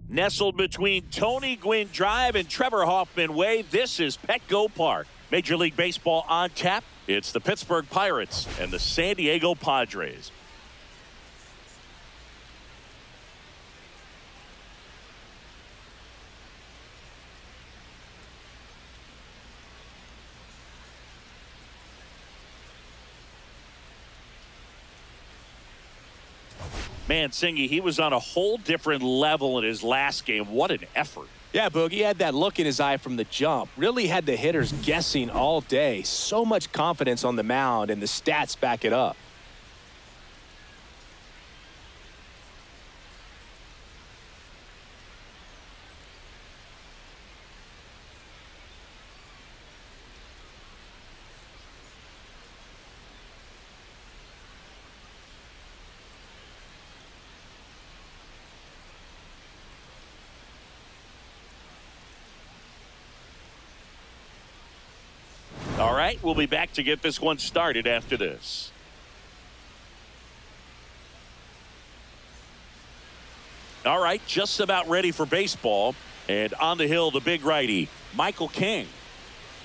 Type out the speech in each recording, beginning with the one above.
Nestled between Tony Gwynn Drive and Trevor Hoffman Way, this is Petco Park. Major League Baseball on tap. It's the Pittsburgh Pirates and the San Diego Padres. Man, Singy, he was on a whole different level in his last game. What an effort. Yeah, Boog, he had that look in his eye from the jump. Really had the hitters guessing all day. So much confidence on the mound, and the stats back it up. All right, we'll be back to get this one started after this. All right, just about ready for baseball. And on the hill, the big righty, Michael King.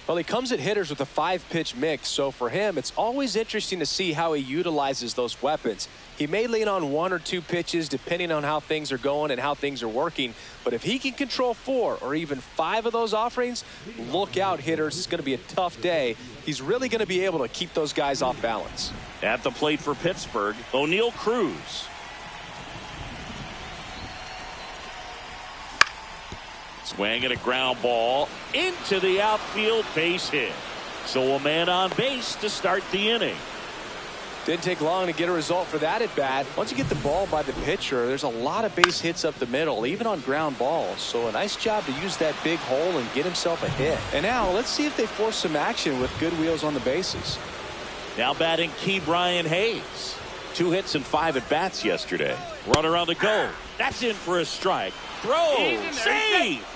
Well, he comes at hitters with a 5-pitch mix, so for him, it's always interesting to see how he utilizes those weapons. He may lean on 1 or 2 pitches depending on how things are going and how things are working, but if he can control 4 or even 5 of those offerings, look out, hitters. It's going to be a tough day. He's really going to be able to keep those guys off balance. At the plate for Pittsburgh, O'Neal Cruz. Swing and a ground ball into the outfield, base hit. So a man on base to start the inning. Didn't take long to get a result for that at bat. Once you get the ball by the pitcher, there's a lot of base hits up the middle, even on ground balls. So a nice job to use that big hole and get himself a hit. And now let's see if they force some action with good wheels on the bases. Now batting Key Brian Hayes. 2 hits and 5 at bats yesterday. Runner on the go. That's in for a strike. Throw. Save.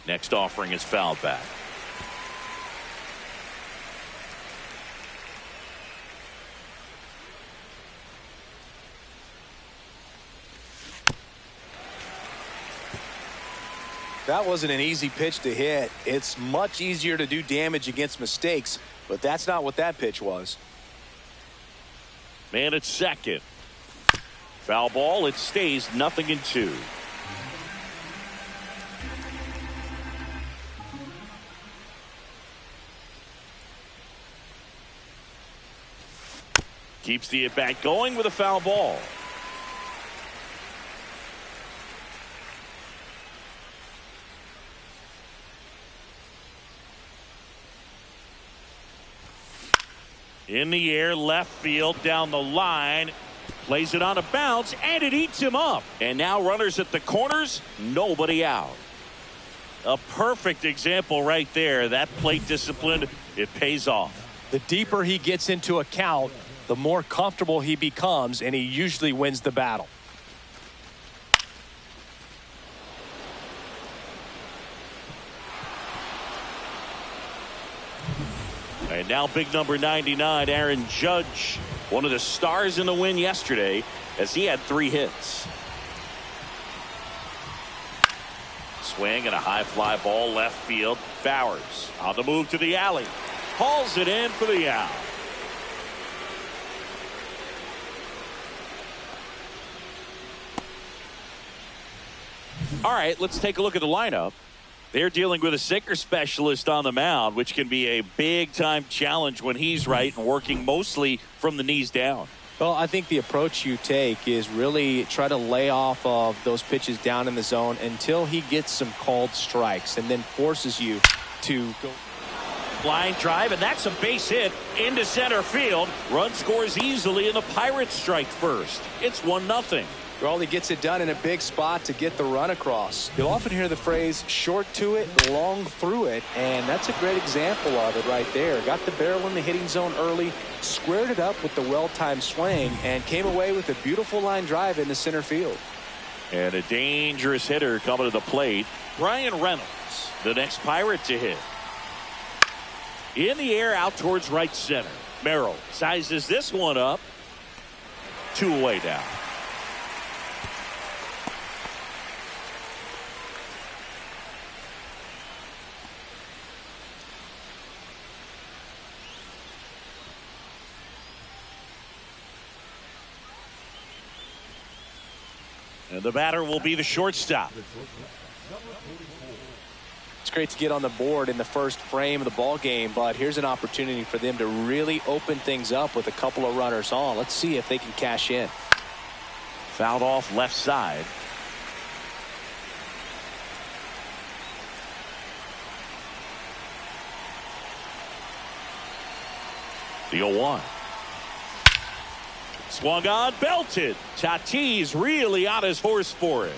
Next offering is fouled back. That wasn't an easy pitch to hit. It's much easier to do damage against mistakes, but that's not what that pitch was. Man at second. Foul ball. It stays 0-2. Keeps the at-bat going with a foul ball. In the air, left field, down the line. Plays it on a bounce, and it eats him up. And now runners at the corners, nobody out. A perfect example right there. That plate discipline, it pays off. The deeper he gets into a count, the more comfortable he becomes, and he usually wins the battle. And now big number 99, Aaron Judge, one of the stars in the win yesterday, as he had 3 hits. Swing and a high fly ball left field. Bowers on the move to the alley. Hauls it in for the out. All right, let's take a look at the lineup. They're dealing with a sinker specialist on the mound, which can be a big-time challenge when he's right and working mostly from the knees down. Well, I think the approach you take is really try to lay off of those pitches down in the zone until he gets some called strikes and then forces you to go. Line drive, and that's a base hit into center field. Run scores easily, and the Pirates strike first. It's 1-0. Well, he gets it done in a big spot to get the run across. You'll often hear the phrase short to it, long through it, and that's a great example of it right there. Got the barrel in the hitting zone early, squared it up with the well-timed swing, and came away with a beautiful line drive into center field. And a dangerous hitter coming to the plate. Brian Reynolds, the next Pirate to hit. In the air out towards right center. Merrill sizes this one up. 2 away now. And the batter will be the shortstop. It's great to get on the board in the first frame of the ball game, but here's an opportunity for them to really open things up with a couple of runners on. Let's see if they can cash in. Fouled off left side. The 0-1. Swung on, belted. Tatis really on his horse for it.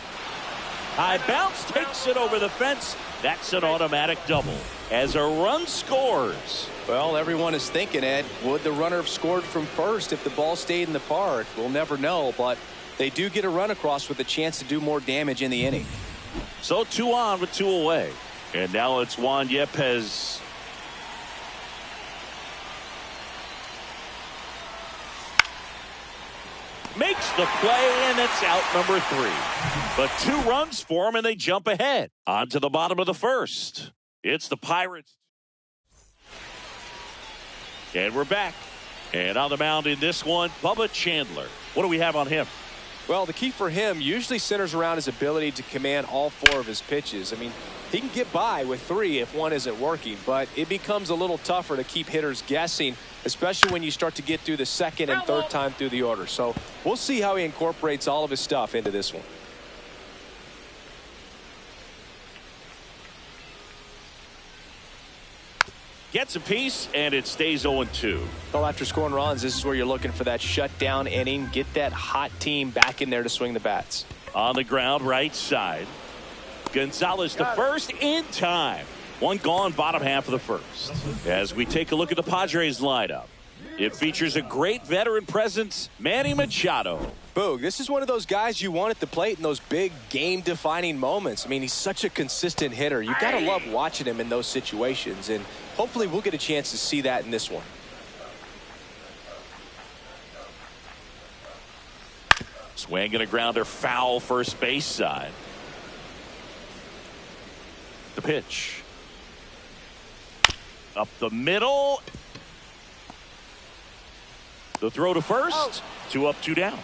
High bounce, takes it over the fence. That's an automatic double as a run scores. Well, everyone is thinking, Ed, would the runner have scored from first if the ball stayed in the park? We'll never know, but they do get a run across with a chance to do more damage in the inning. So 2 on with 2 away. And now it's Juan Yepez. Makes the play, and it's out number 3. But 2 runs for him, and they jump ahead. On to the bottom of the first. It's the Pirates. And we're back. And on the mound in this one, Bubba Chandler. What do we have on him? Well, the key for him usually centers around his ability to command all 4 of his pitches. I mean, he can get by with 3 if one isn't working, but it becomes a little tougher to keep hitters guessing, especially when you start to get through the second and third time through the order. So we'll see how he incorporates all of his stuff into this one. Gets a piece, and it stays 0-2. Well, after scoring runs, this is where you're looking for that shutdown inning. Get that hot team back in there to swing the bats. On the ground, right side. Gonzalez to first in time. 1 gone, bottom half of the first. As we take a look at the Padres lineup, it features a great veteran presence, Manny Machado. Boog, this is one of those guys you want at the plate in those big game-defining moments. I mean, he's such a consistent hitter. You got to love watching him in those situations, and hopefully we'll get a chance to see that in this one. Swing and a grounder, foul first base side. The pitch. Up the middle. The throw to first. 2 up, 2 down.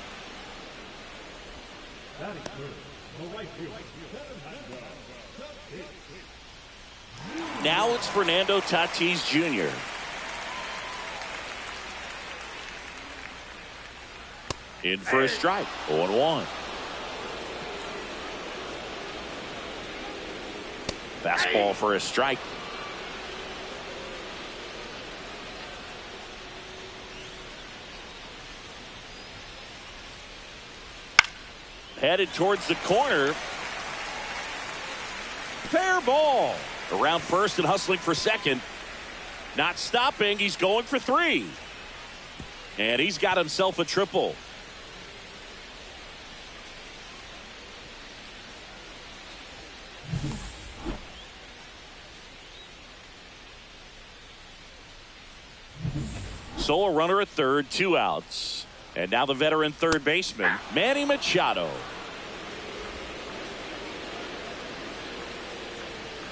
Now it's Fernando Tatis Jr. In for a strike. 0-1. Fastball for a strike. Headed towards the corner. Fair ball. Around first and hustling for second. Not stopping. He's going for 3. And he's got himself a triple. So a runner at third, 2 outs. And now the veteran third baseman, Manny Machado.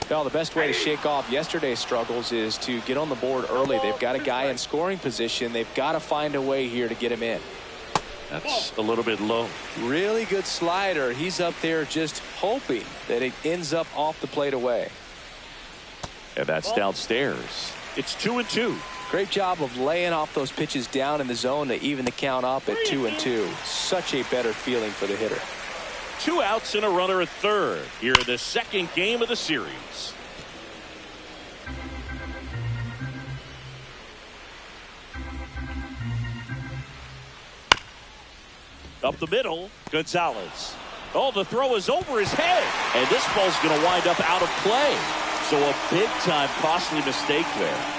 Well, the best way to shake off yesterday's struggles is to get on the board early. They've got a guy in scoring position. They've got to find a way here to get him in. That's a little bit low. Really good slider. He's up there just hoping that it ends up off the plate away. And that's downstairs. It's 2-2. Great job of laying off those pitches down in the zone to even the count up at 2-2. Such a better feeling for the hitter. 2 outs and a runner at third here in the second game of the series. Up the middle, Gonzalez. Oh, the throw is over his head. And this ball's going to wind up out of play. So a big-time costly mistake there.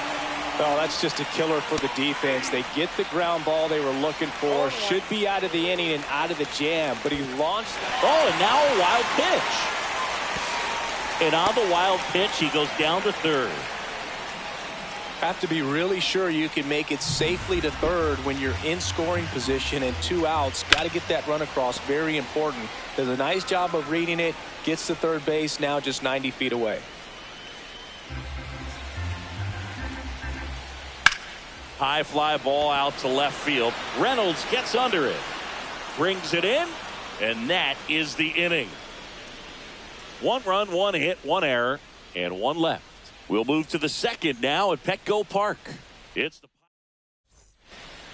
Oh, that's just a killer for the defense. They get the ground ball they were looking for. Should be out of the inning and out of the jam. But he launched. Oh, and now a wild pitch. And on the wild pitch, he goes down to third. Have to be really sure you can make it safely to third when you're in scoring position and 2 outs. Got to get that run across. Very important. Does a nice job of reading it. Gets to third base. Now just 90 feet away. High fly ball out to left field. Reynolds gets under it. Brings it in. And that is the inning. 1 run, 1 hit, 1 error, and 1 left. We'll move to the second now at Petco Park. It's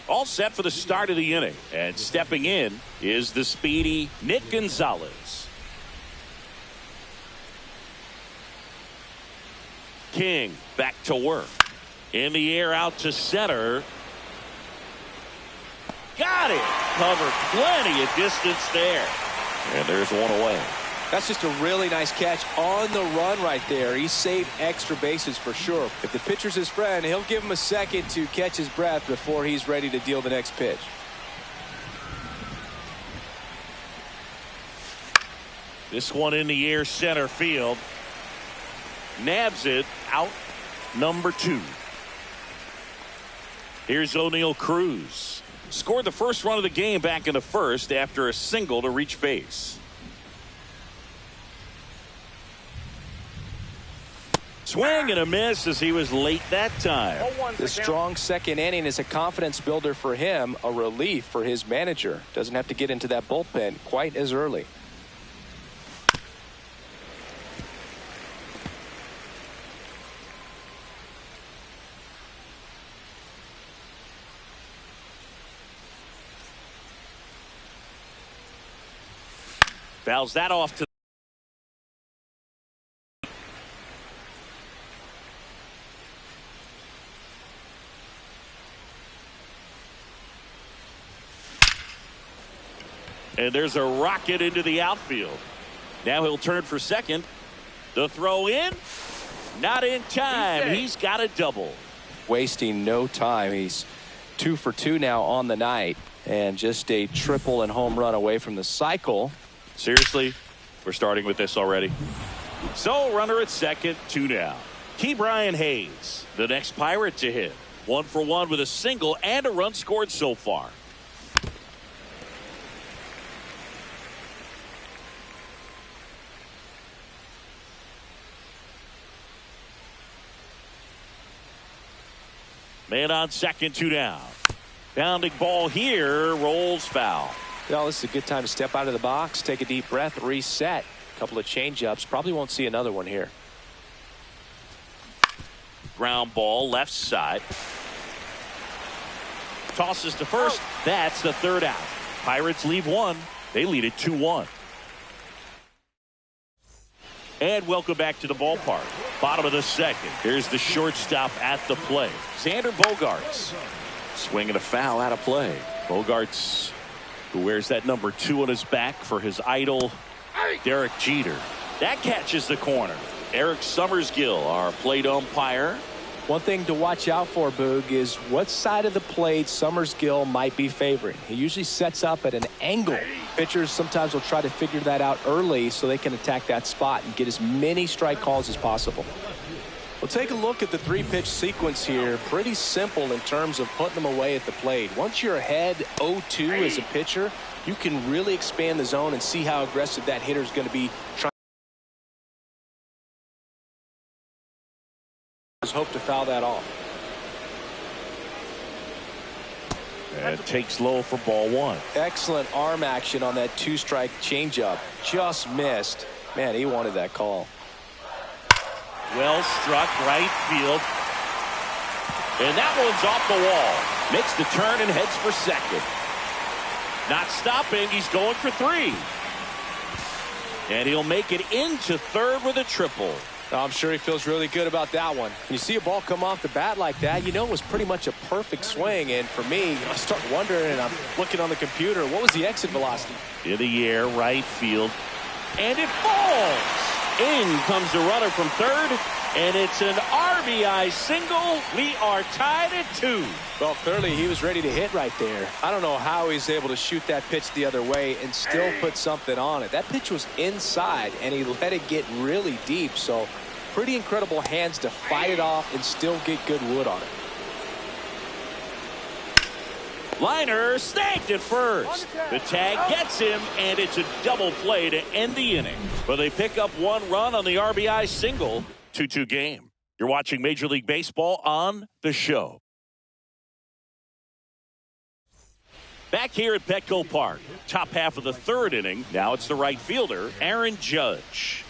all set for the start of the inning. And stepping in is the speedy Nick Gonzalez. King back to work. In the air out to center. Got it. Covered plenty of distance there. And there's 1 away. That's just a really nice catch on the run right there. He saved extra bases for sure. If the pitcher's his friend, he'll give him a second to catch his breath before he's ready to deal the next pitch. This one in the air center field. Nabs it out number 2. Here's O'Neal Cruz. Scored the first run of the game back in the first after a single to reach base. Swing and a miss as he was late that time. The strong second inning is a confidence builder for him, a relief for his manager. Doesn't have to get into that bullpen quite as early. Fouls that off to and there's a rocket into the outfield. Now he'll turn for second. The throw in. Not in time. He's got a double. Wasting no time. He's 2 for 2 now on the night. And just a triple and home run away from the cycle. Seriously? We're starting with this already? So runner at second, 2 now. Ke'Bryan Hayes, the next Pirate to hit. 1 for 1 with a single and a run scored so far. Man on second, 2 down. Bounding ball here, rolls foul. Well, this is a good time to step out of the box, take a deep breath, reset. A couple of change-ups. Probably won't see another one here. Ground ball left side. Tosses to first. That's the 3rd out. Pirates leave 1. They lead it 2-1. And welcome back to the ballpark. Bottom of the second. Here's the shortstop at the plate. Xander Bogaerts. Swinging a foul out of play. Bogaerts, who wears that number 2 on his back for his idol, Derek Jeter. That catches the corner. Eric Summersgill, our plate umpire. One thing to watch out for, Boog, is what side of the plate Summersgill might be favoring. He usually sets up at an angle. Pitchers sometimes will try to figure that out early so they can attack that spot and get as many strike calls as possible. We'll take a look at the 3-pitch sequence here. Pretty simple in terms of putting them away at the plate. Once you're ahead 0-2 as a pitcher, you can really expand the zone and see how aggressive that hitter is going to be trying. Hope to foul that off. And takes low for ball 1. Excellent arm action on that 2-strike changeup. Just missed. Man, he wanted that call. Well struck right field. And that one's off the wall. Makes the turn and heads for second. Not stopping. He's going for 3. And he'll make it into third with a triple. I'm sure he feels really good about that one. When you see a ball come off the bat like that, you know it was pretty much a perfect swing. And for me, I start wondering, and I'm looking on the computer, what was the exit velocity? In the air, right field, and it falls. In comes the runner from third, and it's an RBI single. We are tied at 2. Well, clearly he was ready to hit right there. I don't know how he's able to shoot that pitch the other way and still put something on it. That pitch was inside, and he let it get really deep. So pretty incredible hands to fight it off and still get good wood on it. Liner snagged at first. The tag gets him, and it's a double play to end the inning. But they pick up 1 run on the RBI single. 2-2 game. You're watching Major League Baseball on The Show. Back here at Petco Park, top half of the 3rd inning. Now it's the right fielder, Aaron Judge.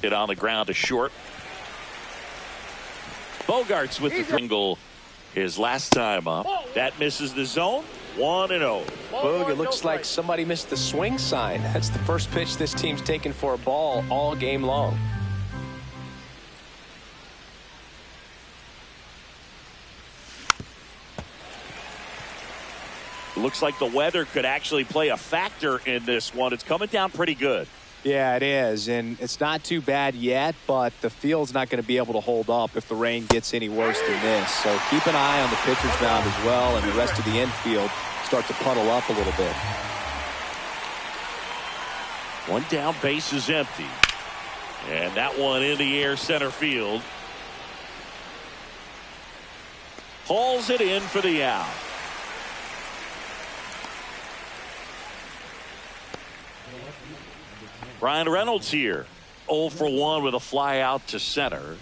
Hit on the ground to short. Bogarts with the single his last time up. That misses the zone. 1-0. Boog, it looks like somebody missed the swing sign. That's the first pitch this team's taken for a ball all game long. Looks like the weather could actually play a factor in this one. It's coming down pretty good. Yeah, it is, and it's not too bad yet, but the field's not going to be able to hold up if the rain gets any worse than this. So keep an eye on the pitcher's mound as well, and the rest of the infield start to puddle up a little bit. 1 down, base is empty. And that one in the air center field. Hauls it in for the out. Brian Reynolds here. 0 for 1 with a fly out to center.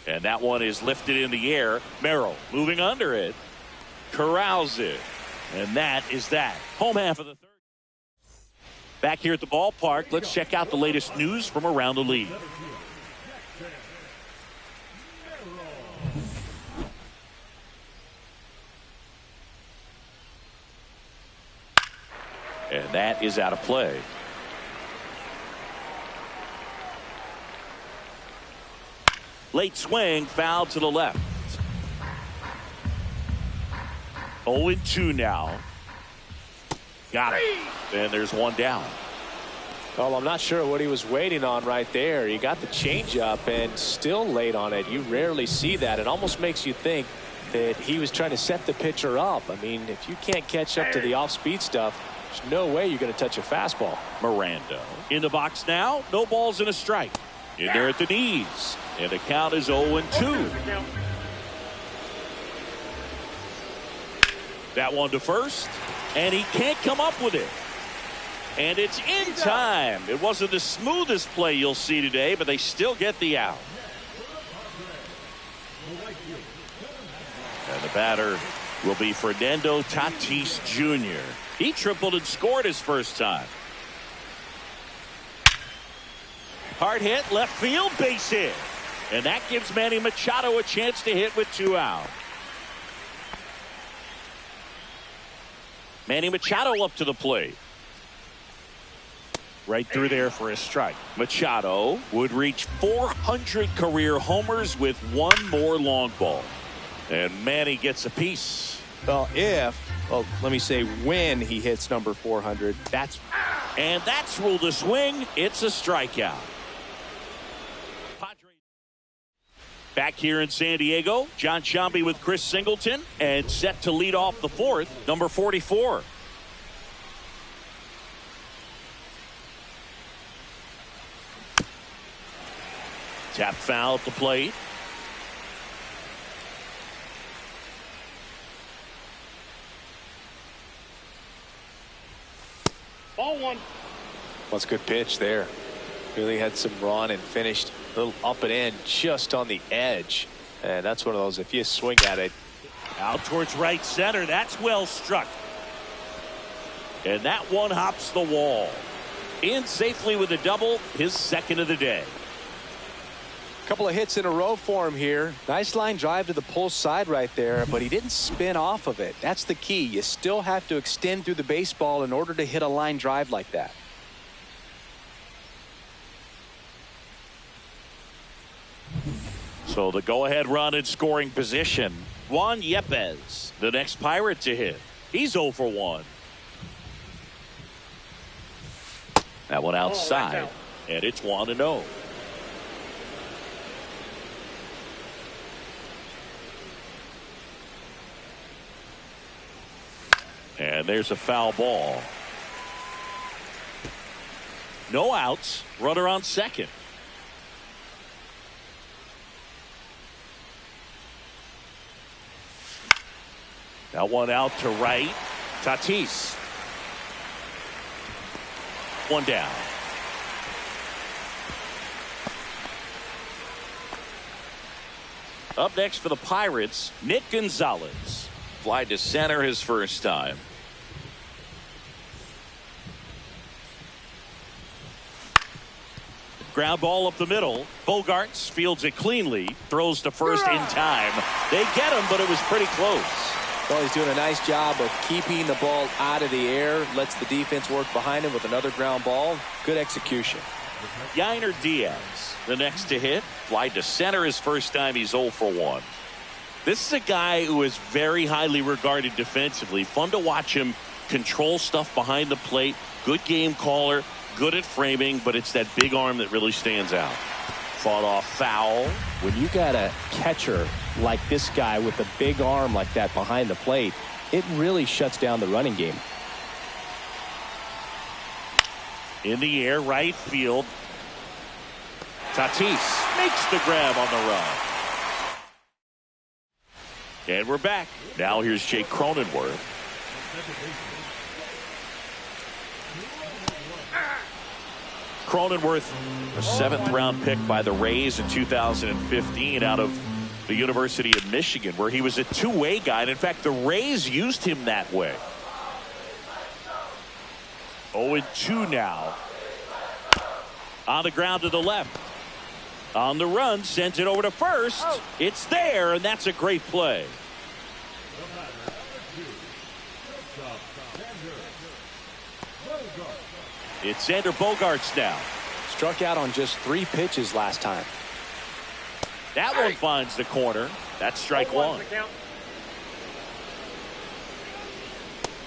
And that one is lifted in the air. Merrill moving under it. Corrals it. And that is that. Home half of the 3rd. Back here at the ballpark, let's check out the latest news from around the league. And that is out of play. Late swing, foul to the left. 0-2 now. Got it. And there's 1 down. Well, I'm not sure what he was waiting on right there. He got the changeup and still late on it. You rarely see that. It almost makes you think that he was trying to set the pitcher up. I mean, if you can't catch up to the off-speed stuff, there's no way you're going to touch a fastball. Miranda in the box now. No balls and a strike. In there at the knees. And the count is 0-2. That one to first. And he can't come up with it. And it's in time. It wasn't the smoothest play you'll see today, but they still get the out. And the batter will be Fernando Tatis Jr. He tripled and scored his first time. Hard hit, left field, base hit. And that gives Manny Machado a chance to hit with 2 out. Manny Machado up to the plate. Right through there for a strike. Machado would reach 400 career homers with 1 more long ball. And Manny gets a piece. Well, let me say when he hits number 400, that's ruled a swing. It's a strikeout. Back here in San Diego, John Sciambi with Chris Singleton and set to lead off the 4th, number 44. Tap foul at the plate. Ball 1. That's a good pitch there. Really had some run and finished a little up and in just on the edge. And that's one of those, if you swing at it. Out towards right center. That's well struck. And that one hops the wall. In safely with a double, his second of the day. Couple of hits in a row for him here. Nice line drive to the pull side right there, but he didn't spin off of it. That's the key. You still have to extend through the baseball in order to hit a line drive like that. So the go-ahead run in scoring position. Juan Yepes, the next Pirate to hit. He's 0 for 1. That one outside, and it's 1-0. And there's a foul ball. No outs. Runner on second. That one out to right. Tatis. One down. Up next for the Pirates, Nick Gonzalez. Fly to center his first time. Ground ball up the middle. Bogarts fields it cleanly. Throws to first in time. They get him, but it was pretty close. Well, he's doing a nice job of keeping the ball out of the air. Lets the defense work behind him with another ground ball. Good execution. Yainer Diaz, the next to hit. Fly to center his first time. He's 0 for 1. This is a guy who is very highly regarded defensively. Fun to watch him control stuff behind the plate. Good game caller. Good at framing, but it's that big arm that really stands out. Fought off foul. When you got a catcher like this guy with a big arm like that behind the plate, it really shuts down the running game. In the air, right field. Tatis makes the grab on the run. And we're back. Now here's Jake Cronenworth. Cronenworth, a 7th-round pick by the Rays in 2015 out of the University of Michigan, where he was a two-way guy. And in fact, the Rays used him that way. 0-2 now. On the ground to the left. On the run, sends it over to first. It's there, and that's a great play. It's Xander Bogaerts now. Struck out on just 3 pitches last time. That one finds the corner. That's strike 1.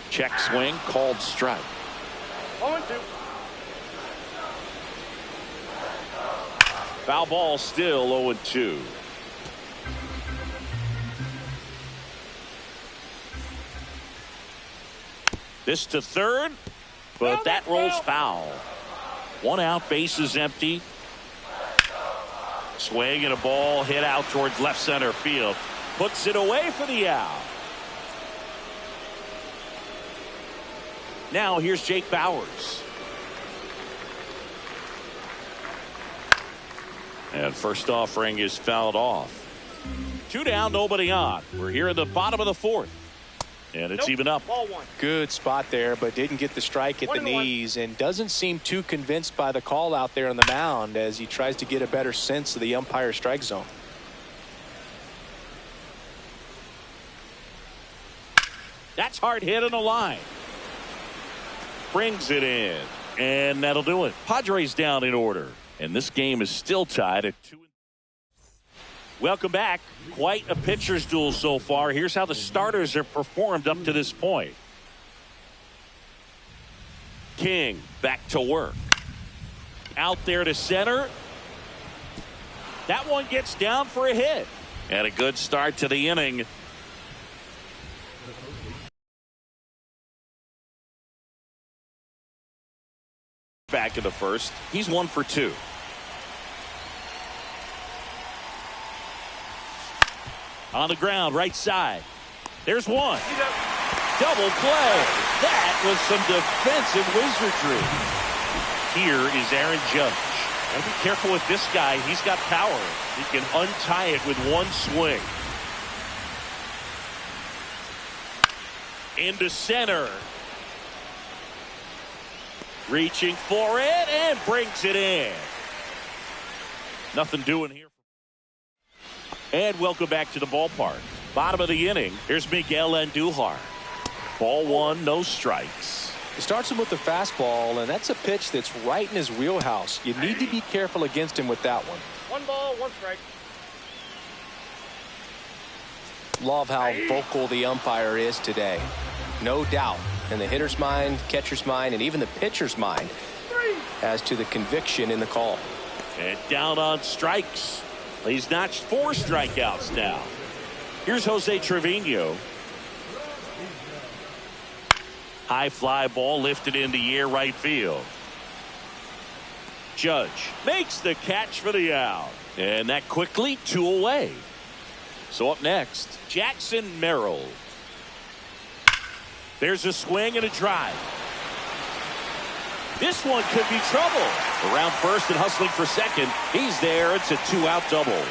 Check swing, called strike. 0-2. Foul ball, still 0-2. This to third, but that rolls foul. 1 out, bases empty. Swing and a ball hit out towards left center field. Puts it away for the out. Now here's Jake Bauers. And first offering is fouled off. 2 down, nobody on. We're here in the bottom of the 4th. And it's even up. Ball 1. Good spot there, but didn't get the strike at the knees and doesn't seem too convinced by the call out there on the mound as he tries to get a better sense of the umpire strike zone. That's hard hit on the line. Brings it in. And that'll do it. Padres down in order. And this game is still tied at 2. Welcome back. Quite a pitcher's duel so far. Here's how the starters have performed up to this point. King back to work. Out there to center. That one gets down for a hit. And a good start to the inning. Back in the first. He's 1 for 2. On the ground, right side. There's one. Double play. That was some defensive wizardry. Here is Aaron Judge. Gotta be careful with this guy. He's got power. He can untie it with one swing. Into center. Reaching for it and brings it in. Nothing doing here. And welcome back to the ballpark. Bottom of the inning. Here's Miguel Andujar. Ball one, no strikes. He starts him with the fastball, and that's a pitch that's right in his wheelhouse. You need to be careful against him with that one. 1 ball, 1 strike. Love how vocal the umpire is today. No doubt in the hitter's mind, catcher's mind, and even the pitcher's mind as to the conviction in the call. And down on strikes. He's notched 4 strikeouts now. Here's Jose Trevino. High fly ball lifted in the air right field. Judge makes the catch for the out. And that quickly 2 away. So up next, Jackson Merrill. There's a swing and a drive. This one could be trouble. Around first and hustling for second. He's there. It's a 2-out double.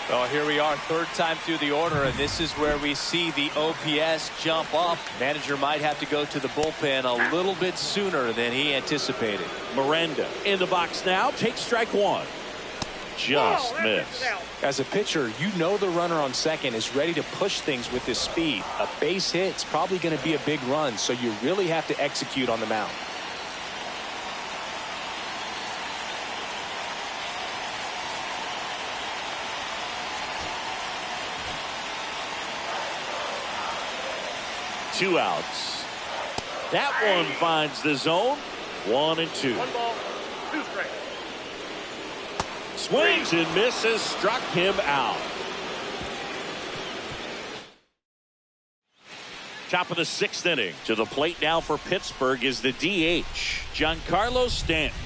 Well, here we are, 3rd time through the order, and this is where we see the OPS jump up. Manager might have to go to the bullpen a little bit sooner than he anticipated. Miranda in the box now. Takes strike 1. Just missed. As a pitcher, you know the runner on second is ready to push things with his speed. A base hit's probably going to be a big run, so you really have to execute on the mound. Two outs. That one finds the zone. 1 and 2. 1 ball, 2 strikes. Swings and misses. Struck him out. Top of the 6th inning. To the plate now for Pittsburgh is the DH, Giancarlo Stanton.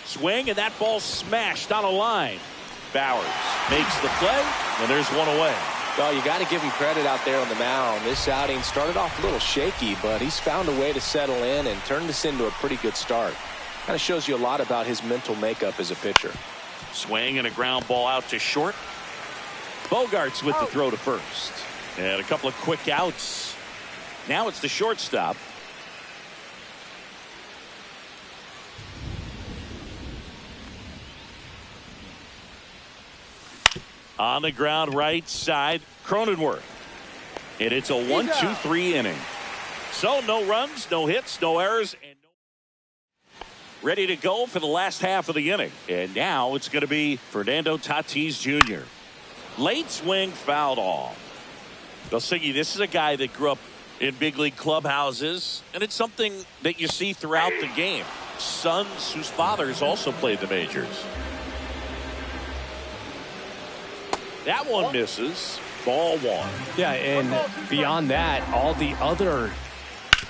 Swing, and that ball smashed on a line. Bowers makes the play, and there's 1 away. Well, you got to give him credit out there on the mound. This outing started off a little shaky, but he's found a way to settle in and turn this into a pretty good start. Kind of shows you a lot about his mental makeup as a pitcher. Swing and a ground ball out to short. Bogarts with the throw to first. And a couple of quick outs. Now it's the shortstop. On the ground right side, Cronenworth. And it's a 1-2-3 inning. So no runs, no hits, no errors, and ready to go for the last half of the inning. And now it's going to be Fernando Tatis Jr. Late swing fouled off. Belsiggy, this is a guy that grew up in big league clubhouses, and it's something that you see throughout the game. Sons whose fathers also played the majors. That one misses. Ball 1. Yeah, and beyond that, all the other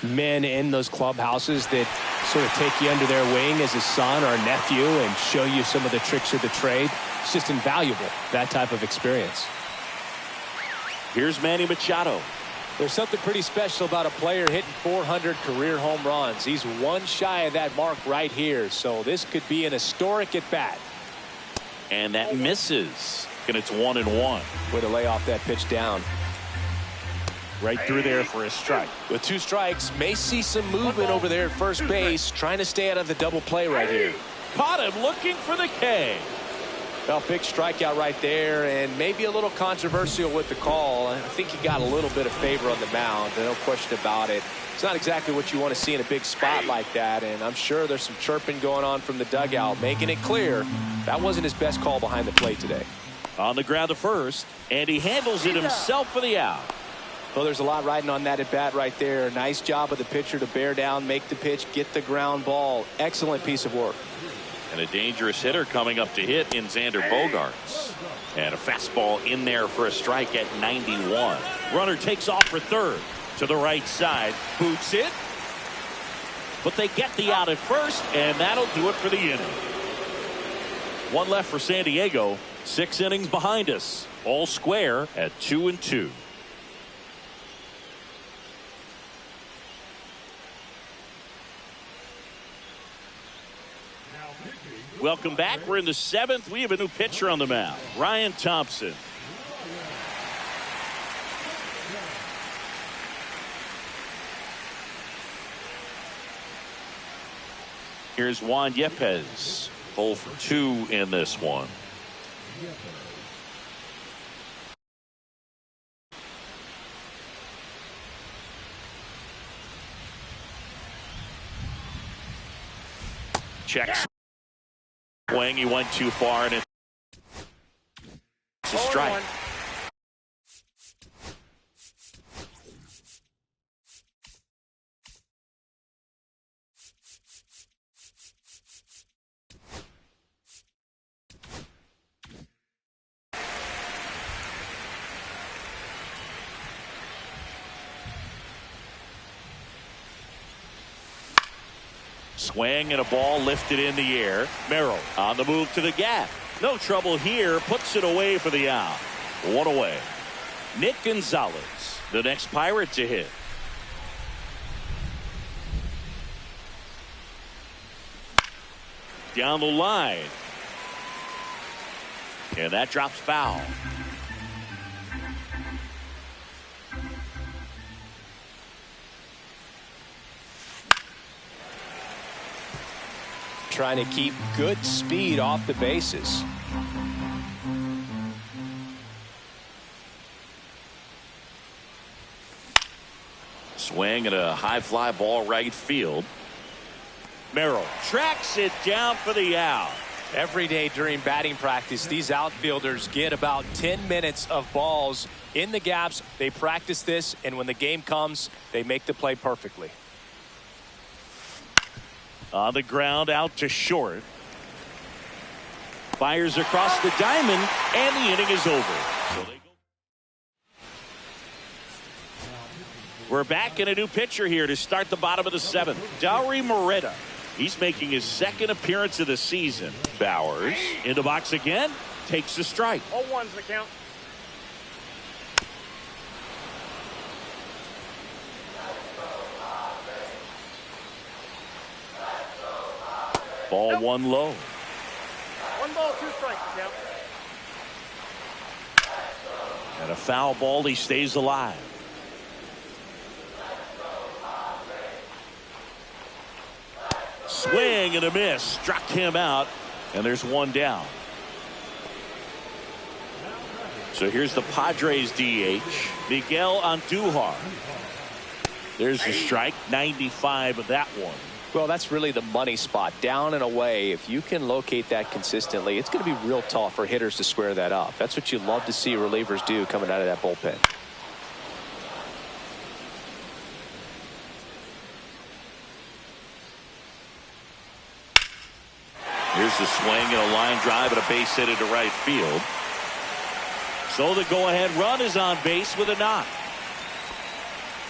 men in those clubhouses that sort of take you under their wing as a son or a nephew and show you some of the tricks of the trade. It's just invaluable, that type of experience. Here's Manny Machado. There's something pretty special about a player hitting 400 career home runs. He's 1 shy of that mark right here, so this could be an historic at bat. And that misses. And it's 1-1. Way to lay off that pitch down. Right through there for a strike. With 2 strikes, may see some movement over there at first base, trying to stay out of the double play right here. Caught him looking for the K. Well, big strikeout right there, and maybe a little controversial with the call. I think he got a little bit of favor on the mound, no question about it. It's not exactly what you want to see in a big spot like that, and I'm sure there's some chirping going on from the dugout, making it clear that wasn't his best call behind the plate today. On the ground to first, and he handles it himself for the out. Well, there's a lot riding on that at bat right there. Nice job of the pitcher to bear down, make the pitch, get the ground ball. Excellent piece of work. And a dangerous hitter coming up to hit in Xander Bogarts. And a fastball in there for a strike at 91. Runner takes off for third to the right side. Boots it. But they get the out at first, and that'll do it for the inning. 1 left for San Diego. 6 innings behind us. All square at 2-2. Welcome back. We're in the 7th. We have a new pitcher on the mound, Ryan Thompson. Here's Juan Yepez. 0 for 2 in this one. Check swing. He went too far, and it's a strike. Swing and a ball lifted in the air. Merrill on the move to the gap. No trouble here. Puts it away for the out. One away. Nick Gonzalez, the next Pirate to hit. Down the line. And that drops foul. Trying to keep good speed off the bases. Swing and a high fly ball right field. Merrill tracks it down for the out. Every day during batting practice, these outfielders get about 10 minutes of balls in the gaps. They practice this, and when the game comes, they make the play perfectly. On the ground, out to short. Fires across the diamond, and the inning is over. So we're back in a new pitcher here to start the bottom of the 7th. Dauri Moreta. He's making his second appearance of the season. Bowers in the box again. Takes a strike. 0-1's the count. Ball one low. 1 ball, 2 strikes the count. And a foul ball. He stays alive. Swing and a miss. Struck him out. And there's one down. So here's the Padres DH, Miguel Andujar. There's the strike. 95 of that one. Well, that's really the money spot. Down and away. If you can locate that consistently, it's going to be real tough for hitters to square that up. That's what you love to see relievers do coming out of that bullpen. Here's the swing and a line drive and a base hit into right field. So the go-ahead run is on base with a knock.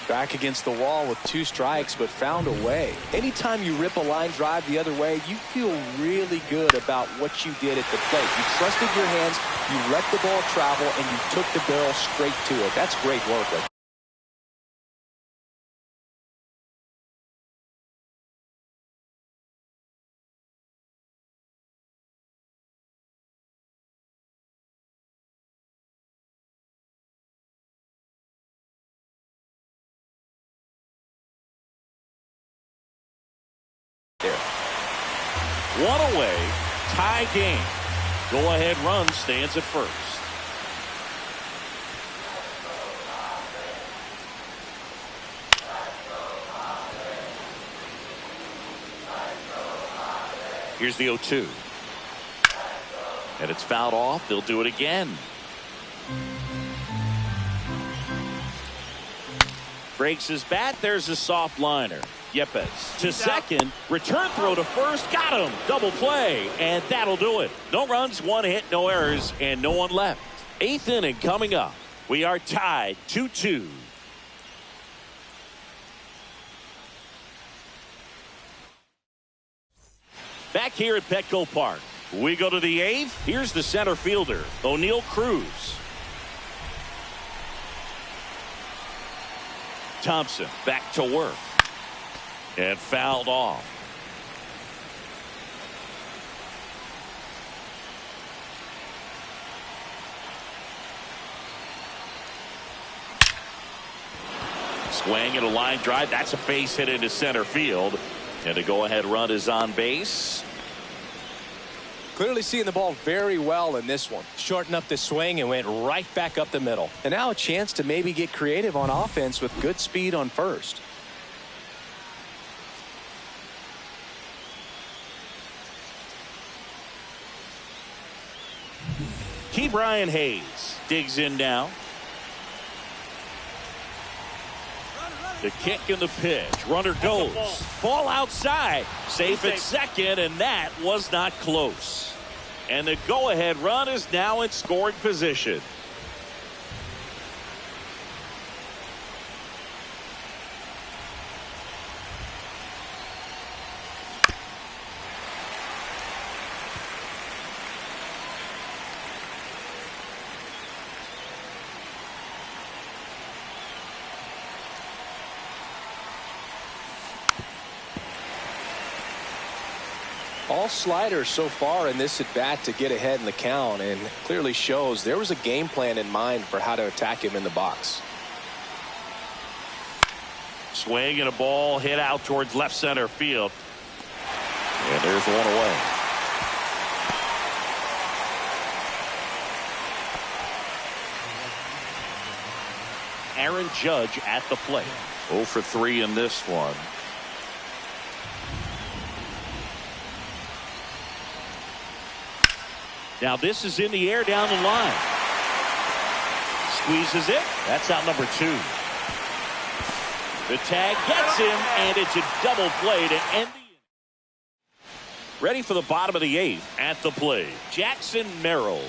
Back against the wall with 2 strikes, but found a way. Anytime you rip a line drive the other way, you feel really good about what you did at the plate. You trusted your hands, you let the ball travel, and you took the barrel straight to it. That's great work. One away, tie game. Go-ahead run stands at first. Here's the 0-2. And it's fouled off. They'll do it again. Breaks his bat. There's a soft liner. Yepez to second. Return throw to first. Got him. Double play. And that'll do it. No runs, 1 hit, no errors, and no one left. 8th inning coming up. We are tied 2-2. Back here at Petco Park. We go to the 8th. Here's the center fielder, O'Neal Cruz. Thompson back to work. And fouled off. Swing and a line drive. That's a base hit into center field. And the go-ahead run is on base. Clearly seeing the ball very well in this one. Shortened up the swing and went right back up the middle. And now a chance to maybe get creative on offense with good speed on first. Key Brian Hayes digs in now. The kick and the pitch. Runner goes. Ball outside. Safe at second, and that was not close. And the go-ahead run is now in scoring position. All sliders so far in this at bat to get ahead in the count, and clearly shows there was a game plan in mind for how to attack him in the box. Swing and a ball hit out towards left center field. And there's one away. Aaron Judge at the plate. 0 for 3 in this one. Now this is in the air down the line. Squeezes it. That's out number 2. The tag gets him, and it's a double play to end the inning. Ready for the bottom of the 8th at the plate. Jackson Merrill.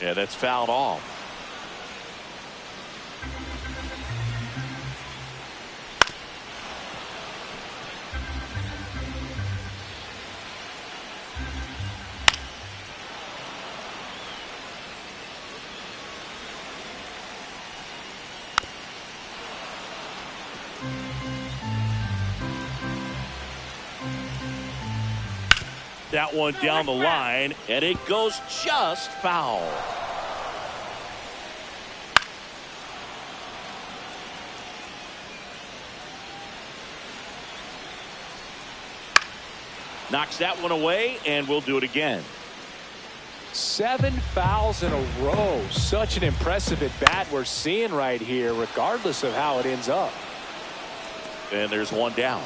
And that's fouled off. That one down the line, and it goes just foul. Knocks that one away, and we'll do it again. 7 fouls in a row. Such an impressive at bat we're seeing right here, regardless of how it ends up. And there's one down.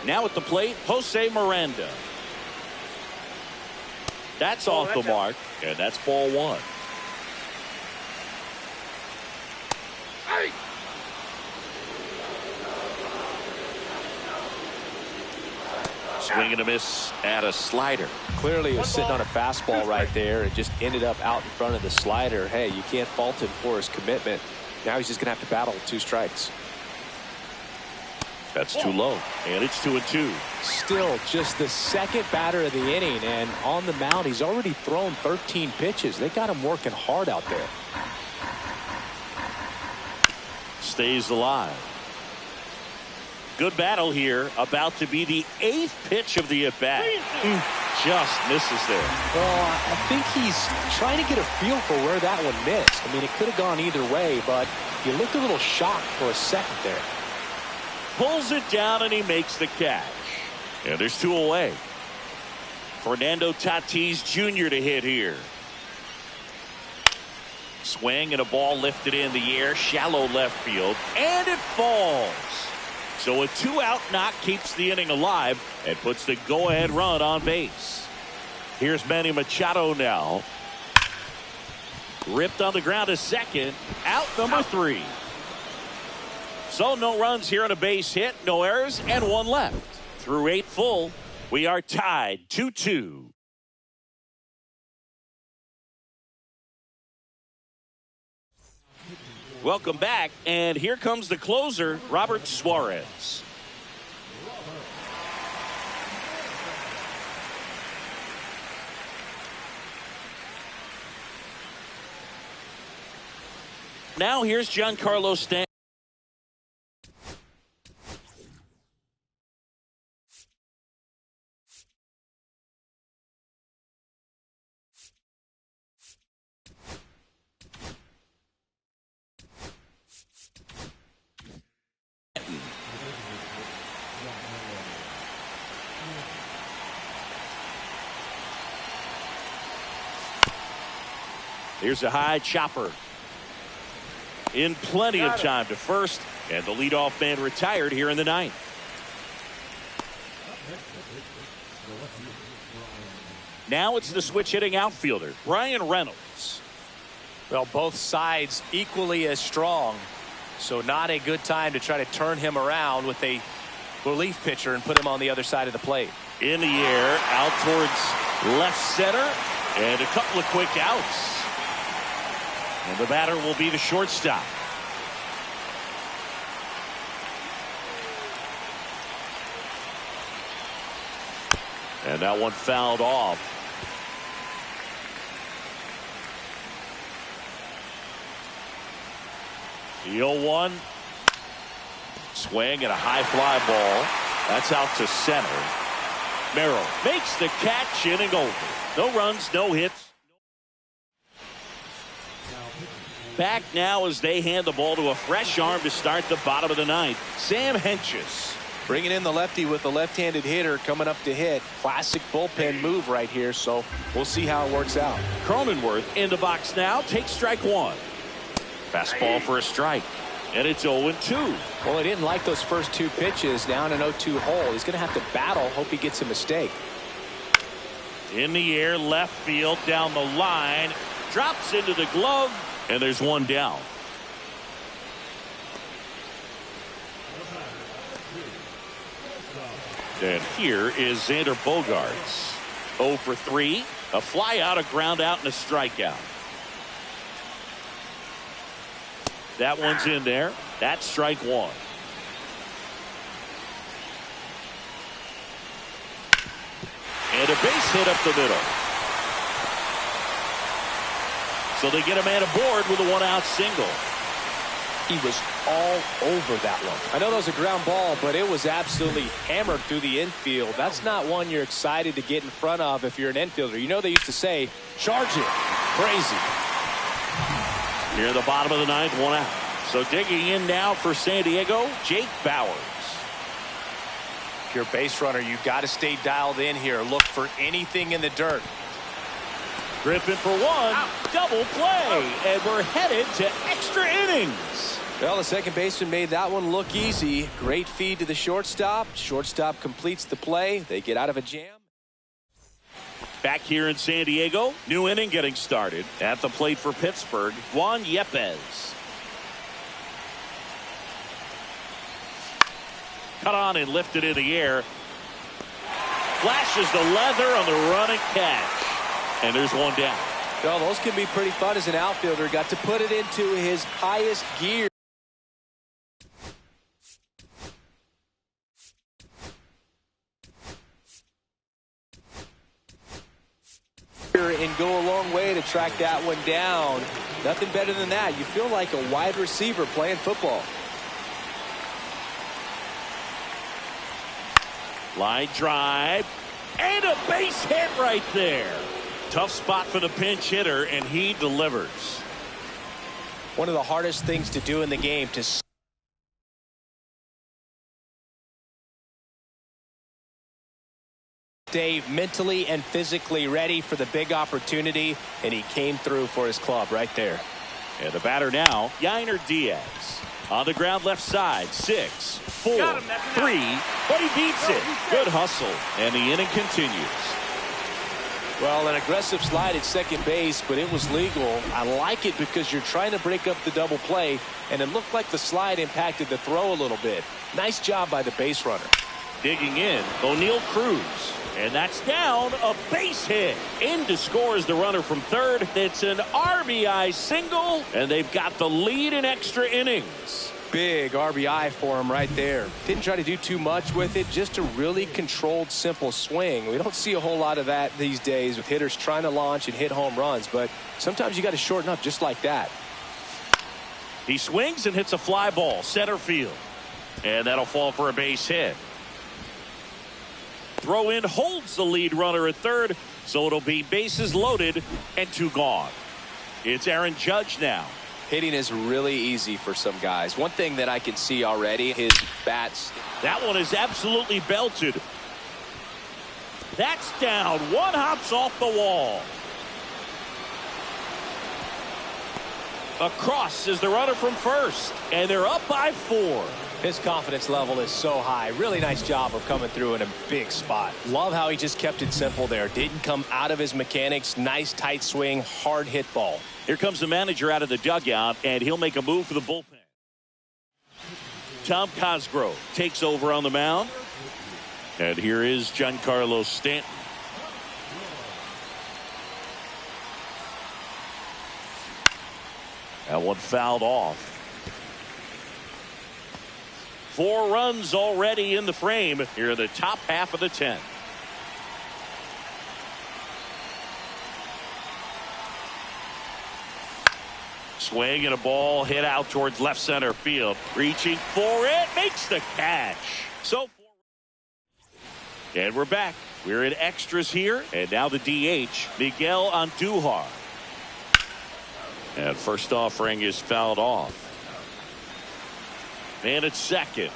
Now at the plate, Jose Miranda. That's off the mark, and that's ball 1. Hey. Swing and a miss at a slider. Clearly he was sitting on a fastball right there and just ended up out in front of the slider. Hey, you can't fault him for his commitment. Now he's just going to have to battle with 2 strikes. That's too low, and it's 2-2. Still just the second batter of the inning, and on the mound he's already thrown 13 pitches. They got him working hard out there. Stays alive. Good battle here. About to be the 8th pitch of the at-bat. Just misses there. Well, I think he's trying to get a feel for where that one missed. I mean, it could have gone either way, but he looked a little shocked for a second there. Pulls it down, and he makes the catch. And there's 2 away. Fernando Tatis Jr. to hit here. Swing and a ball lifted in the air, shallow left field, and it falls. So a 2-out knock keeps the inning alive and puts the go-ahead run on base. Here's Manny Machado now. Ripped on the ground to second. Out number 3. So no runs here on a base hit, no errors, and 1 left. Through 8 full, we are tied 2-2. Welcome back, and here comes the closer, Robert Suarez. Now here's Giancarlo Stanton. Here's a high chopper. In plenty of time to first, and the leadoff man retired here in the ninth. Now it's the switch hitting outfielder, Brian Reynolds. Well, both sides equally as strong, so not a good time to try to turn him around with a relief pitcher and put him on the other side of the plate. In the air, out towards left center, and a couple of quick outs. And the batter will be the shortstop. And that one fouled off. The 0-1. Swing and a high fly ball. That's out to center. Merrill makes the catch, inning over. No runs, no hits. Back now as they hand the ball to a fresh arm to start the bottom of the ninth. Sam Hentges. Bringing in the lefty with the left-handed hitter coming up to hit. Classic bullpen move right here, so we'll see how it works out. Cronenworth in the box now. Takes strike one. Fastball for a strike. And it's 0-2. Well, he didn't like those first two pitches. Now in an 0-2 hole. He's going to have to battle. Hope he gets a mistake. In the air, left field, down the line. Drops into the glove. And there's one down. And here is Xander Bogaerts. 0 for 3. A fly out, a ground out, and a strikeout. That one's in there. That's strike one. And a base hit up the middle. So they get a man aboard with a one-out single. He was all over that one. I know that was a ground ball, but it was absolutely hammered through the infield. That's not one you're excited to get in front of if you're an infielder. You know they used to say, charge it. Crazy. Here in the bottom of the ninth, one out. So digging in now for San Diego, Jake Bauers. If you're a base runner, you've got to stay dialed in here. Look for anything in the dirt. Griffin for one. Double play. And we're headed to extra innings. Well, the second baseman made that one look easy. Great feed to the shortstop. Shortstop completes the play. They get out of a jam. Back here in San Diego, new inning getting started. At the plate for Pittsburgh, Juan Yepez. Cut on and lifted in the air. Flashes the leather on the running catch. And there's one down. Well, those can be pretty fun as an outfielder. Got to put it into his highest gear. And go a long way to track that one down. Nothing better than that. You feel like a wide receiver playing football. Line drive. And a base hit right there. Tough spot for the pinch hitter, and he delivers. One of the hardest things to do in the game to stay mentally and physically ready for the big opportunity, and he came through for his club right there. And the batter now, Yainer Diaz. On the ground left side, 6, 4, 3, but he beats it. Good hustle, and the inning continues. Well, an aggressive slide at second base, but it was legal. I like it because you're trying to break up the double play, and it looked like the slide impacted the throw a little bit. Nice job by the base runner. Digging in, O'Neal Cruz. And that's down, a base hit. In to score is the runner from third. It's an RBI single, and they've got the lead in extra innings. Big RBI for him right there. Didn't try to do too much with it, just a really controlled, simple swing. We don't see a whole lot of that these days with hitters trying to launch and hit home runs, but sometimes you got to shorten up just like that. He swings and hits a fly ball, center field. And that'll fall for a base hit. Throw in holds the lead runner at third, so it'll be bases loaded and 2 gone. It's Aaron Judge now. Hitting is really easy for some guys. One thing that I can see already, his bats. That one is absolutely belted. That's down. One hops off the wall. Across is the runner from first, and they're up by 4. His confidence level is so high. Really nice job of coming through in a big spot. Love how he just kept it simple there. Didn't come out of his mechanics. Nice tight swing, hard hit ball. Here comes the manager out of the dugout, and he'll make a move for the bullpen. Tom Cosgrove takes over on the mound. And here is Giancarlo Stanton. That one fouled off. 4 runs already in the frame here in the top half of the 10th. Swing and a ball hit out towards left center field. Reaching for it, makes the catch. So, and we're back. We're in extras here, and now the DH, Miguel Andujar. And first offering is fouled off. And at second.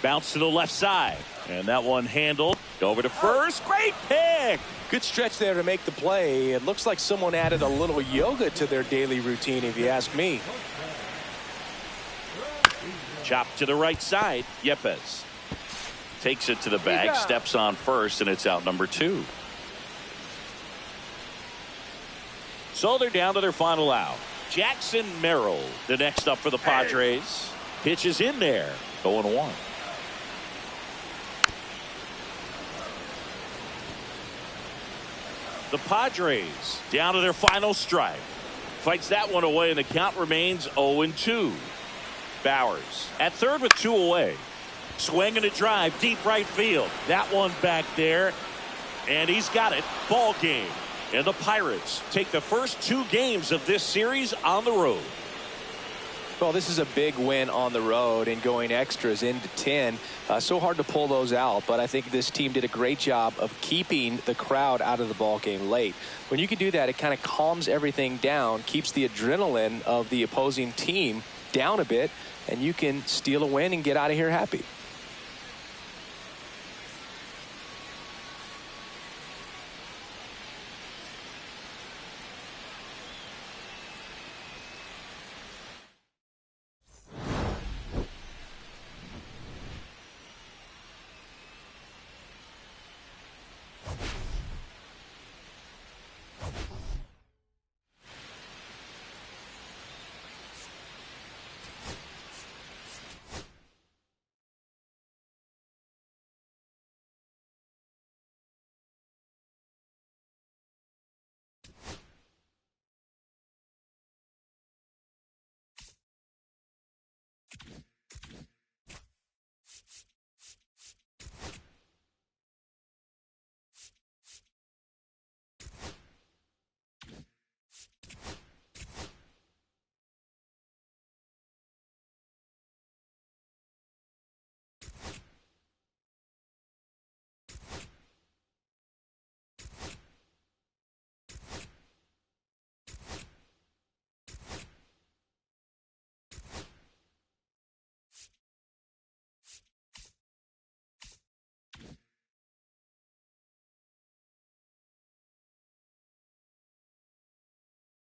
Bounce to the left side. And that one handled. Over to first. Great pick. Good stretch there to make the play. It looks like someone added a little yoga to their daily routine, if you ask me. Chop to the right side. Yepes takes it to the bag. Steps on first, and it's out number 2. So they're down to their final out. Jackson Merrill, the next up for the Padres. Pitches in there. 0-1. The Padres down to their final strike. Fights that one away, and the count remains 0-2. Bowers at third with 2 away. Swing and a drive, deep right field. That one back there, and he's got it. Ball game. And the Pirates take the first 2 games of this series on the road. Well, this is a big win on the road and going extras into 10. So hard to pull those out, but I think this team did a great job of keeping the crowd out of the ball game late. When you can do that, it kind of calms everything down, keeps the adrenaline of the opposing team down a bit, and you can steal a win and get out of here happy.